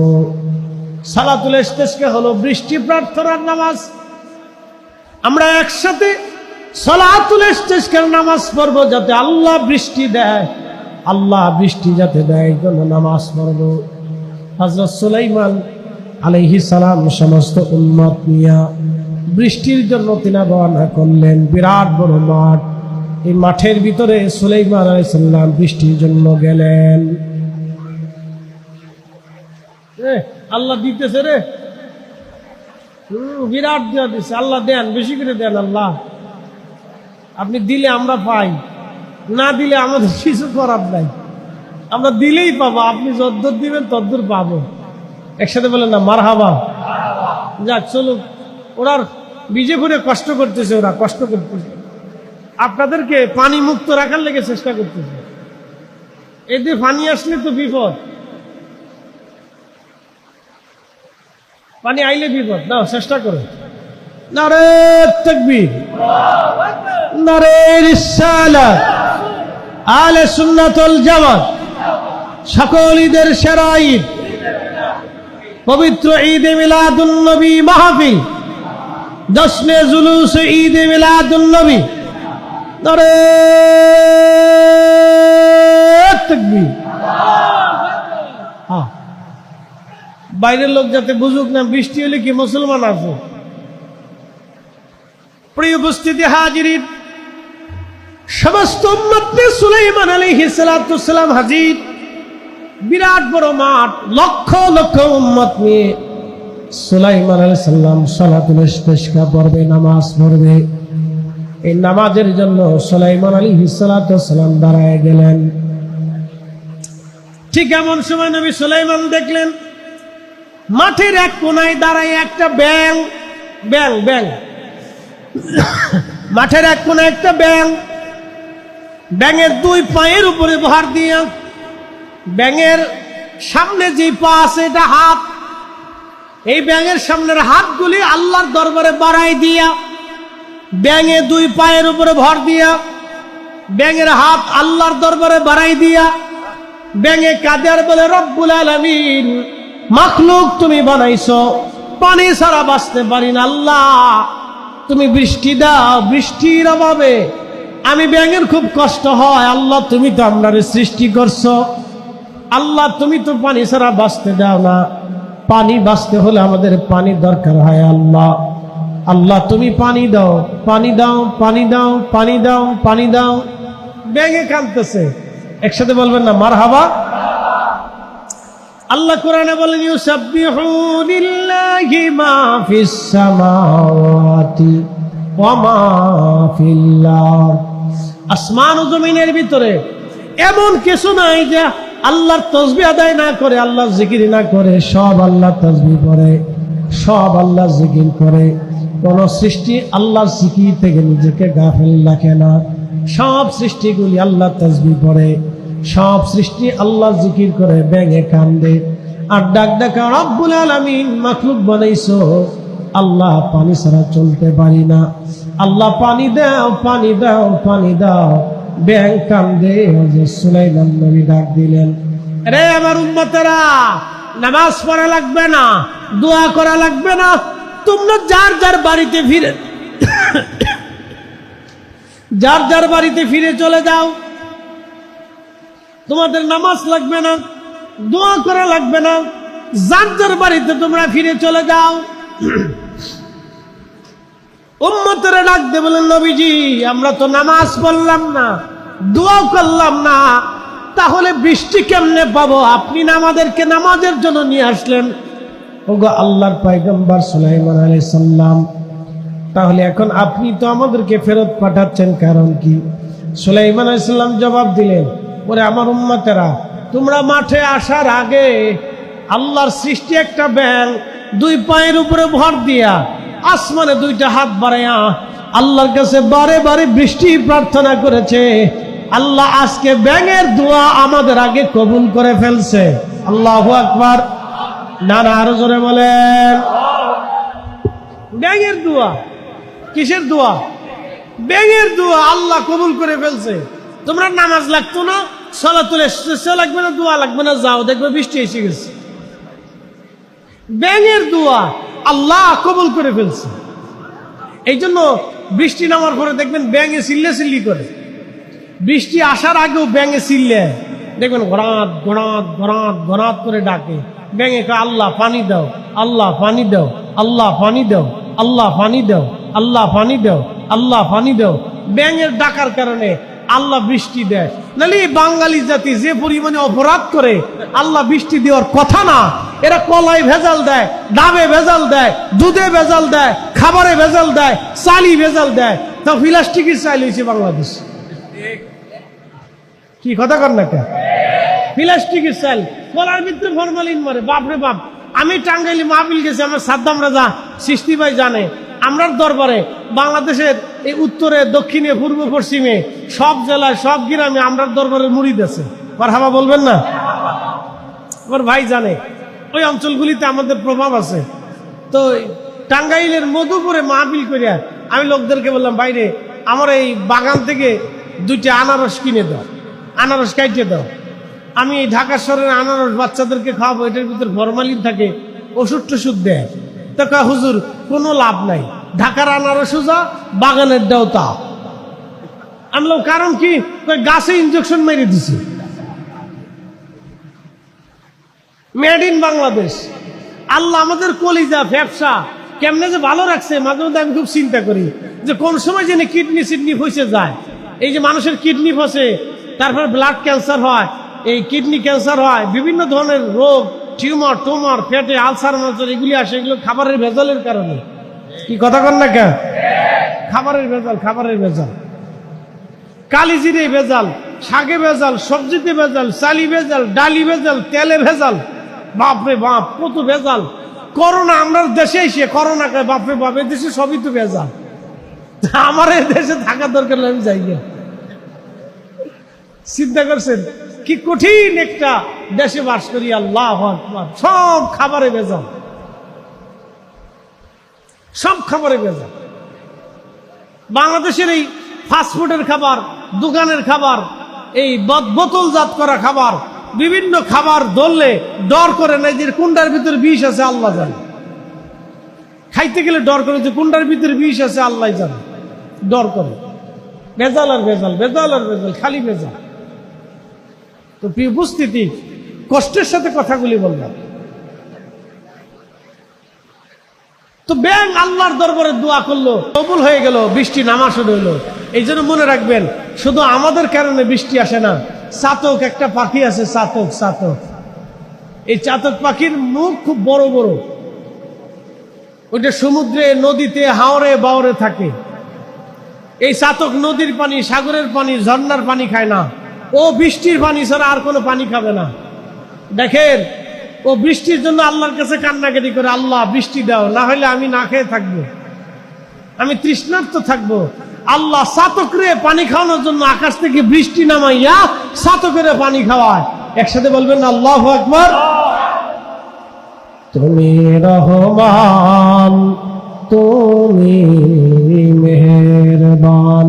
Speaker 1: সালাতুল ইস্তিসকা হলো বৃষ্টি প্রার্থনার নামাজ আমরা একসাথে সালাতুল ইস্তিসকার নামাজ পড়ব যাতে আল্লাহ বৃষ্টি দেয় আল্লাহ বৃষ্টি যাতে দেয় এই জন্য নামাজ পড়ব হযরত সুলাইমান আলাইহিস সালাম সমস্ত উম্মত নিয়ে বৃষ্টির জন্য তিনি রওনা করলেন বিরাট বড় মাঠ এই মাঠের ভিতরে সুলাইমান আলাইহিস সালাম বৃষ্টির জন্য গেলেন আল্লাহ দিতেছে রে বিরাট দেওয়া দিচ্ছে আল্লাহ দেন বেশি করে দেন আল্লাহ আপনি দিলে আমরা পাই না দিলে আমাদের কিছু করার নাই আমরা দিলেই পাবো আপনি যদ্দূর দিবেন তদ্দূর পাবো একসাথে বলেন না মারহাবা যাক চলুক, ওরা বিজেপুরে কষ্ট করতেছে, ওরা কষ্ট করতেছে, আপনাদেরকে পানি মুক্ত রাখার লেগে চেষ্টা করতেছে। এতে পানি আসলে তো বিপদ, পানি আইলে বিপদ। নাও চেষ্টা করো। নারে তাকবীর, নারে রিসালাত, আহলে সুন্নাত ওয়াল জামাত, সকল ঈদের সেরা ঈদ পবিত্র ঈদে মিলাদুন নবী মাহফিল, জশ্নে জুলুস ঈদে মিলাদুন নবী। নারে তাকবীর। হ্যাঁ, বাইরের লোক যাতে বুঝুক না বৃষ্টি হলে কি মুসলমান আছে। প্রিয় উপস্থিতি হাজিরিন, সমস্ত উম্মত নিয়ে সুলাইমান আলাইহিস সালাতু সালাম হাজির। বিরাট বড় মাঠ, লক্ষ লক্ষ উম্মত নিয়ে সুলাইমান আলাইহিস সালাম সালাতুল ইস্তিসকা পড়বে, নামাজ পড়বে। এই নামাজের জন্য সুলাইমান আলাইহিস সালাতু সালাম দাঁড়ায় গেলেন। ঠিক এমন সময় নবী সুলাইমান দেখলেন মাঠের এক কোনায় দাঁড়ায় একটা ব্যাঙ। ব্যাঙ ব্যাঙ মাঠের এক কোনায় একটা ব্যাঙ, ব্যাঙের দুই পায়ের উপরে ভর দিয়া, ব্যাঙের সামনে যে পা আছে এটা হাত, এই ব্যাঙের সামনের হাতগুলি আল্লাহর দরবারে বাড়াই দিয়া, ব্যাঙে দুই পায়ের উপরে ভর দিয়া, ব্যাঙের হাত আল্লাহর দরবারে বাড়াই দিয়া, ব্যাঙে কাঁদে আর বলে, রব্বুল আলামিন, মাখলুক তুমি বানাইছো, পানি ছাড়া বাঁচতে পারি না, আল্লাহ তুমি বৃষ্টি দাও, বৃষ্টির অভাবে আমি ব্যাঙের খুব কষ্ট হয়, আল্লাহ তুমি তো আমরারে সৃষ্টি করছো, আল্লাহ তুমি তো পানি ছাড়া বাঁচতে দাও না, পানি বাঁচতে হলে আমাদের পানি দরকার হয়, আল্লাহ আল্লাহ তুমি পানি দাও, পানি দাও, পানি দাও, পানি দাও, পানি দাও। ব্যাঙে কাঁদতেছে, একসাথে বলবেন না মারহাবা। আল্লাহ কোরআনে বলেন, ইউসাব্বিহু লিল্লাহি মা ফিস সামাওয়াতি ওয়া মা ফিল আরদ। আসমান ও জমিনের ভিতরে এমন কিছু নাই যে আল্লাহর তাসবিহ আদায় না করে, আল্লাহর জিকির না করে। সব আল্লাহ তাসবিহ করে, সব আল্লাহ জিকির করে। কোন সৃষ্টি আল্লাহর জিকির থেকে নিজেকে গাফিল রাখে না। সব সৃষ্টিগুলি আল্লাহ তাসবিহ করে, সব সৃষ্টি আল্লাহ জিকির করে। ব্যাঙে কান্দে আর ডাক ডাকা, রব্বুল আলামিন, মাখলুক বানাইছো, আল্লাহ পানি ছাড়া চলতে পারি না, আল্লাহ পানি দাও, পানি দাও, পানি দাও। ব্যাঙ কান্দে। হযরত সুলাইমান নবী ডাক দিলেন, রে আমার উম্মতেরা, নামাজ পড়া লাগবে না, দোয়া করা লাগবে না, তোমরা যার যার বাড়িতে ফিরে যার যার বাড়িতে ফিরে চলে যাও। তোমাদের নামাজ লাগবে না, দোয়া করা লাগবে না, যার যার বাড়িতে তোমরা ফিরে চলে যাও। উম্মতেরা ডাকতে বলেন, নবীজি, আমরা তো নামাজ পড়লাম না, দোয়া করলাম না, তাহলে বৃষ্টি কেমনে পাবো? আপনি আমাদেরকে নামাজের জন্য নিয়ে আসলেন। ওগো আল্লাহর পয়গম্বর সুলাইমান আলাইহিস সালাম, তাহলে এখন আপনি তো আমাদেরকে ফেরত পাঠাচ্ছেন, কারণ কি? সুলাইমান আলাইহিস সালাম জবাব দিলেন, ওরে আমার উম্মতেরা, তোমরা মাঠে আসার আগে আল্লাহর সৃষ্টি একটা ব্যাঙ দুই পায়ের উপরে ভর দিয়া, আসমানে দুইটা হাত বাড়াইয়া আল্লাহর কাছে বারে বারে বৃষ্টি প্রার্থনা করেছে। আল্লাহ আজকে ব্যাঙের দোয়া আমাদের আগে কবুল করে ফেলছে। আল্লাহু আকবার। না না, আরো জোরে বলেন। ব্যাঙের দোয়া, কিসের দোয়া? ব্যাঙের দোয়া আল্লাহ কবুল করে ফেলছে। তোমরা নামাজ লাগতো না, সালাতুল ইস্তিসকা লাগবে না, দোয়া লাগবে না, যাও দেখবে বৃষ্টি এসে গেছে। ব্যাঙের দোয়া আল্লাহ কবুল করে ফেলছে। এই জন্য বৃষ্টি নামার পরে দেখবেন ব্যাঙে চিল্লে চিল্লি করে। বৃষ্টি আসার আগেও ব্যাঙে চিল্লে, দেখবেন গড়াত গড়াত গড়াত গড়াত করে ডাকে। ব্যাঙে কয়, আল্লাহ পানি দাও, আল্লাহ পানি দাও, আল্লাহ পানি দাও, আল্লাহ পানি দাও, আল্লাহ পানি দাও, আল্লাহ পানি দাও। ব্যাঙের ডাকার কারণে আল্লাহ বৃষ্টি দেয়। নাহলে বাঙালি জাতি যে পরিমাণে অপরাধ করে, আল্লাহ বৃষ্টি দেওয়ার কথা না। এরা কলায় ভেজাল দেয়, ডাবে ভেজাল দেয়, দুধে ভেজাল দেয়, খাবারে ভেজাল দেয়, চালি ভেজাল দেয়। তা প্লাস্টিকের চাল হয়েছে বাংলাদেশ। কি কথা কর না? প্লাস্টিকের চাল, কলার ভিতরে ফরমালিন মারে। বাপরে বাপ, আমি টাঙ্গাইলে মাহফিল গেছি, আমার সাদ্দাম রাজা সৃষ্টি ভাই জানে, আমরার দরবারে বাংলাদেশের এই উত্তরে, দক্ষিণে, পূর্ব, পশ্চিমে সব জেলায়, সব গ্রামে আমরার দরবারে মুরিদ আছে। মারহাবা বলবেন না? আমার ভাই জানে ওই অঞ্চলগুলিতে আমাদের প্রভাব আছে। তো টাঙ্গাইলের মধুপুরে মাহফিল করিয়া আমি লোকদেরকে বললাম, বাইরে আমার এই বাগান থেকে 2টা আনারস কিনে দাও, আনারস কাইটে দাও। আমি এই ঢাকা শহরের আনারস বাচ্চাদেরকে খাওয়াবো, এটার ভিতরে ফরমালিন থাকে, ওষুধ টষুধ দেয়। তো কয় হুজুর কোনো লাভ নাই, ঢাকার আনারসও যা, বাগানের দাও তা। আমি বললাম কারণ কি? গাছে ইনজেকশন মেরে দিছি, মেড ইন বাংলাদেশ। আল্লাহ আমাদের কলিজা ব্যবসা কেমনে যে ভালো রাখছে, মাঝে মধ্যে আমি খুব চিন্তা করি যে কোন সময় যেন কিডনি ফসে যায়। এই যে মানুষের কিডনি ফসে, তারপর ব্লাড ক্যান্সার হয়, এই কিডনি ক্যান্সার হয়, বিভিন্ন ধরনের রোগ, টিউমার টুমার, পেটে আলসার মালসার এগুলি আসে, এগুলো খাবারের ভেজালের কারণে। কি কথা কন না কেন? খাবারের ভেজাল, খাবারের ভেজাল, কালিজিরে ভেজাল, শাকে ভেজাল, সবজিতে ভেজাল, চালি ভেজাল, ডালি ভেজাল, তেলে ভেজাল, বাপরে বাপ কত ভেজাল। করোনা আমরা দেশে এসে করোনা বাপরে বাপ, এ দেশে সবই তো ভেজাল। আমার এই দেশে থাকার দরকার আমি যাই না। চিন্তা করছেন কি কঠিন একটা দেশে বাস করি। আল্লাহু আকবার। সব খাবারে ভেজাল, সব খাবারে ভেজাল। বাংলাদেশের এই ফাস্টফুডের খাবার, দোকানের খাবার, এই বোতলজাত করা খাবার, বিভিন্ন খাবার ধরলে ডর করে না যে কোনটার ভিতরে বিষ আছে আল্লাহ জানে। খাইতে গেলে ডর করে যে কোনটার ভিতরে বিষ আছে আল্লাহ জানে, ডর করে। ভেজাল আর ভেজাল, ভেজাল আর ভেজাল, খালি ভেজাল। তো প্রিয় উপস্থিতি, কষ্টের সাথে কথাগুলি বললাম। তো ব্যাং আল্লাহর দরবারে দোয়া করলো, কবুল হয়ে গেল, বৃষ্টি নামা শুরু হইলো। এই জন্য মনে রাখবেন, শুধু আমাদের কারণে বৃষ্টি আসে না। চাতক একটা পাখি আছে, চাতক, চাতক। এই চাতক পাখির মুখ খুব বড় বড়, ওইটা সমুদ্রে, নদীতে, হাওরে বাওরে থাকে। এই চাতক নদীর পানি, সাগরের পানি, ঝর্ণার পানি খায় না। ও বৃষ্টির পানি ছাড়া আর কোনো পানি খাবে না। দেখেন, ও বৃষ্টির জন্য আল্লাহর কাছে কান্নাকাটি করে, আল্লাহ বৃষ্টি দাও, না হলে আমি না খেয়ে থাকবো, আমি তৃষ্ণার্ত থাকবো। আল্লাহ চাতকরে পানি খাওয়ানোর জন্য আকাশ থেকে বৃষ্টি নামাইয়া চাতকের পানি খাওয়ায়। একসাথে বলবেন আল্লাহু আকবার। তুমি রহমান, তুমি মেহেরবান,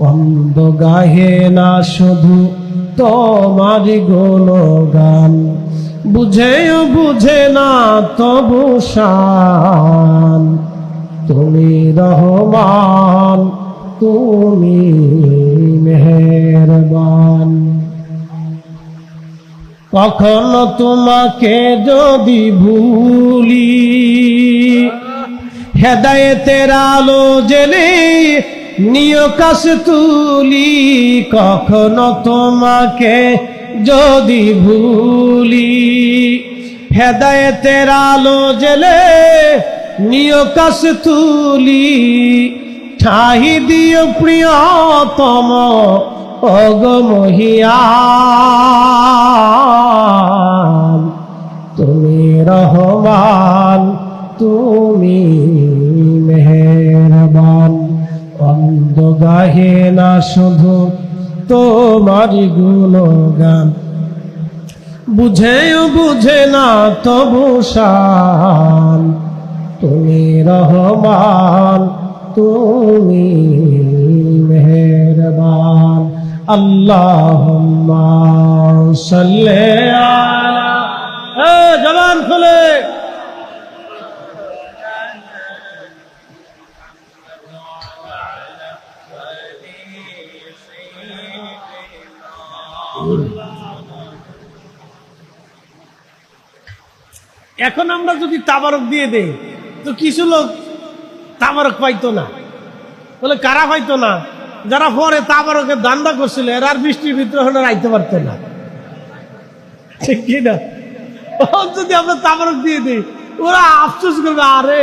Speaker 1: অন্ধ গাহে না শুধু তোমার গুণগান, বুঝেও বুঝে না তবু শান। তুমি রহমান, তুমি মেহেরবান। কখনো তোমাকে যদি ভুলি, হেদায়েতের আলো জেলে নিয় কাছে তুলি। কখনো তোমাকে যদি ভুলি, হেদায়েতের আলো জেলে নিয় কাছে তুলি। ঠাই দিও প্রিয়তম ওগো মহিয়ান, তুমি রহমান, তুমি মেহেরবান, অন্ধ গাহে না শুধু তোমারি গুণগান, বুঝেও বুঝে না তবু শান। তুমি রহমান, তুমি মেহেরবান। আল্লাহুম্মা সাল্লি আলা, জবান খুলে এখন আমরা যদি তাবারক দিয়ে দেই তো কিছু লোক তাবারক পাইতো না। বলে কারা পাইতো না? যারা পরে তাবারকের দান্দা করছিল, এরা আর বৃষ্টির ভিতরে হলে রাইতে পারতো না, ঠিক কি না? যদি আমরা তাবারক দিয়ে দিই, ওরা আফসোস করবে, আরে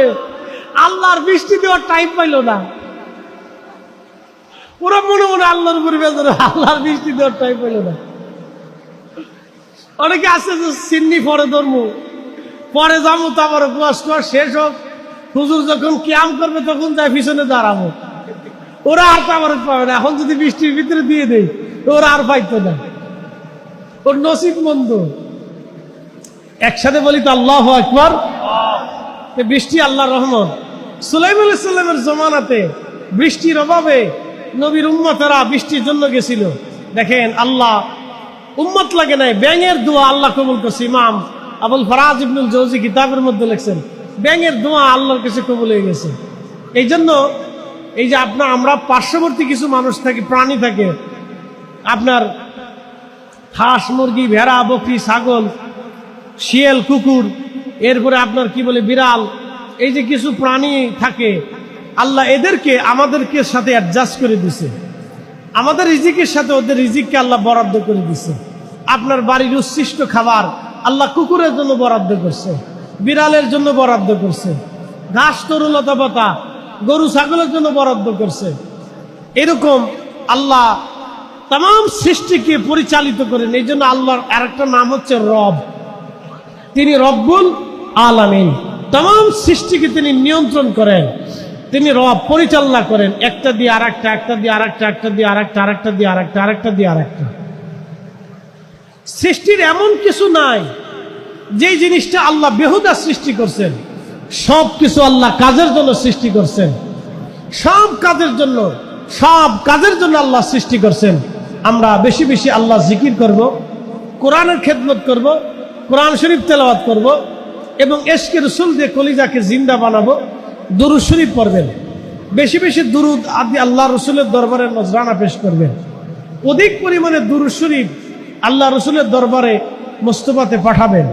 Speaker 1: আল্লাহর বৃষ্টি দেওয়ার টাইম পাইলো না। ওরা মনে মনে আল্লাহর উপরে বেজার, আল্লাহর বৃষ্টি দেওয়ার টাইম পাইলো না। অনেকে আছে যে সিন্নি পরে ধর্ম, পরে যাবো তো আবার উপবাস করা শেষ হোক, হুজুর যখন কিয়াম করবে তখন যাই পিছনে দাঁড়াবো। ওরা আর তাবারক পাবে না। এখন যদি বৃষ্টির ভিতরে দিয়ে দেয় তো ওরা আর পাইতো না, ওর নসিব মন্দ। একসাথে বলি তো আল্লাহু আকবার। বৃষ্টি আল্লাহর রহমত। সুলাইমান আলাইহিস সালামের জমানাতে বৃষ্টির অভাবে নবীর উম্মতেরা বৃষ্টির জন্য গেছিল। দেখেন আল্লাহ উম্মত লাগে নাই, ব্যাঙের দোয়া আল্লাহ কবুল করছে। ইমাম আবুল ফারাজ ইবনুল জৌজি কিতাবের মধ্যে লিখছেন ব্যাঙের দোয়া আল্লাহর কাছে কবুল হয়ে গেছে। এই জন্য এই যে আমরা পার্শ্ববর্তী কিছু মানুষ থাকে, প্রাণী থাকে, আপনার হাঁস, মুরগি, ভেড়া, বকরি, ছাগল, শিয়াল, কুকুর, এরপরে আপনার কি বলে বিড়াল, এই যে কিছু প্রাণী থাকে, আল্লাহ এদেরকে আমাদেরকে সাথে অ্যাডজাস্ট করে দিছে। আমাদের রিজিকের সাথে ওদের রিজিককে আল্লাহ বরাদ্দ করে দিছে। আপনার বাড়ির উচ্ছিষ্ট খাবার আল্লাহ কুকুরের জন্য বরাদ্দ করছে, বিড়ালের জন্য বরাদ্দ করছে, ঘাস, তরুলতা পাতা গরু ছাগলের জন্য বরাদ্দ করছে। এরকম আল্লাহ তাম সৃষ্টিকে পরিচালিত করেন। এই জন্য আল্লাহর আরেকটা নাম হচ্ছে রব। তিনি রব্বুল আলামিন, তাম সৃষ্টিকে তিনি নিয়ন্ত্রণ করেন, তিনি রব, পরিচালনা করেন। একটা দিয়ে আরেকটা, একটা দিয়ে আরেকটা, একটা দিয়ে আরেকটা, আরেকটা দিয়ে আরেকটা, আরেকটা দিয়ে আরেকটা। সৃষ্টির এমন কিছু নাই যেই জিনিসটা আল্লাহ বেহুদা সৃষ্টি করছেন। সব কিছু আল্লাহ কাজের জন্য সৃষ্টি করছেন, সব কাজের জন্য, সব কাজের জন্য আল্লাহ সৃষ্টি করছেন। আমরা বেশি বেশি আল্লাহ জিকির করব, কোরআনের খেদমত করব, কোরআন শরীফ তেলাওয়াত করব এবং ইশকে রাসূল দিয়ে কলিজাকে জিন্দা বানাবো। দুরূদ শরীফ পড়বেন, বেশি বেশি দুরূদ আদি আল্লাহ রসুলের দরবারে নজরানা পেশ করবেন। অধিক পরিমাণে দুরূদ শরীফ আল্লাহ রসুলের দরবারে মুস্তফাতে পাঠাবেন।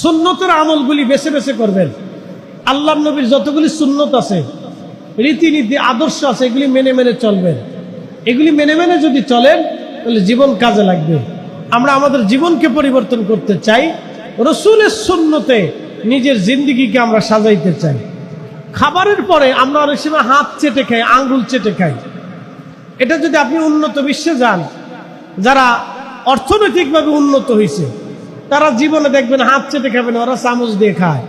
Speaker 1: সুন্নতের আমলগুলি বেছে বেছে করবেন। আল্লাহ নবীর যতগুলি সুন্নত আছে, রীতিনীতি, আদর্শ আছে, এগুলি মেনে মেনে চলবেন। এগুলি মেনে মেনে যদি চলেন তাহলে জীবন কাজে লাগবে। আমরা আমাদের জীবনকে পরিবর্তন করতে চাই, রসুলের সুন্নতে নিজের জিন্দিগিকে আমরা সাজাইতে চাই। খাবারের পরে আমরা অনেক সময় হাত চেটে খাই, আঙ্গুল চেটে খাই। এটা যদি আপনি উন্নত বিশ্বে যান, যারা অর্থনৈতিকভাবে উন্নত হয়েছে, তারা জীবনে দেখবেন হাত চেটে খাবেন, ওরা চামচ দিয়ে খায়।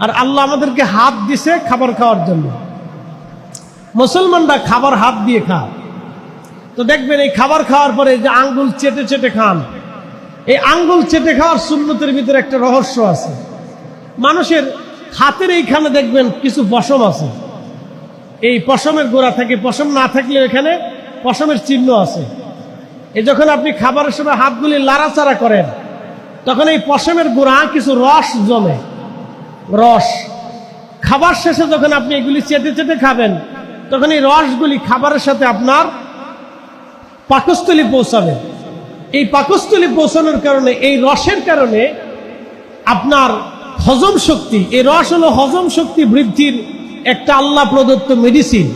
Speaker 1: আর আল্লাহ আমাদেরকে হাত দিছে খাবার খাওয়ার জন্য। মুসলমানরা খাবার হাত দিয়ে খায়। তো দেখবেন এই খাবার খাওয়ার পরে যে আঙ্গুল চেটে চেটে খান, এই আঙ্গুল চেটে খাওয়ার সুন্নতের ভিতরে একটা রহস্য আছে। মানুষের হাতের এইখানে দেখবেন কিছু পশম আছে, এই পশমের গোড়া থাকে, পশম না থাকলে এখানে পশমের চিহ্ন আছে। এই যখন আপনি খাবারের সময় হাতগুলি লাড়াচাড়া করেন, তখন এই পশমের গোড়া কিছু রস জমে, রস। খাবার শেষে যখন আপনি এগুলি চেটে চেটে খাবেন, তখন এই রসগুলি খাবারের সাথে আপনার পাকস্থলী পৌঁছাবে। এই পাকস্থলী পৌঁছানোর কারণে, এই রসের কারণে আপনার হজম শক্তি, এই রস হলো হজম শক্তি বৃদ্ধির একটা আল্লাহ প্রদত্ত মেডিসিন।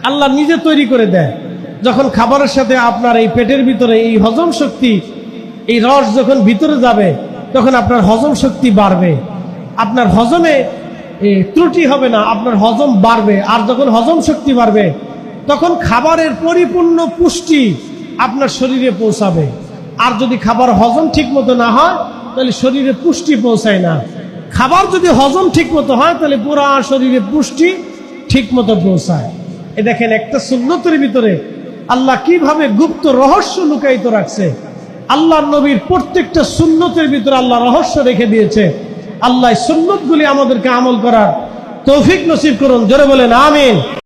Speaker 1: আল্লাহ নিজে তৈরি করে দেয়। যখন খাবারের সাথে আপনার এই পেটের ভিতরে এই হজম শক্তি, এই রস যখন ভিতরে যাবে, তখন আপনার হজম শক্তি বাড়বে, আপনার হজমে ত্রুটি হবে না, আপনার হজম বাড়বে। আর যখন হজম শক্তি বাড়বে, তখন খাবারের পরিপূর্ণ পুষ্টি আপনার শরীরে পৌঁছাবে। আর যদি খাবার হজম ঠিক মতো না হয়, তাহলে শরীরে পুষ্টি পৌঁছায় না। খাবার যদি হজম ঠিক মতো হয়, তাহলে পুরা শরীরে পুষ্টি ঠিক মতো পৌঁছায়। এ দেখেন একটা সুন্নতের ভিতরে আল্লাহ কিভাবে গুপ্ত রহস্য লুকায়িত রাখছে। আল্লাহর নবীর প্রত্যেকটা সুন্নতের ভিতরে আল্লাহ রহস্য রেখে দিয়েছে। আল্লাহ সুন্নতগুলি আমাদেরকে আমল করার তৌফিক নসিব করুন। জোরে বলেন আমিন।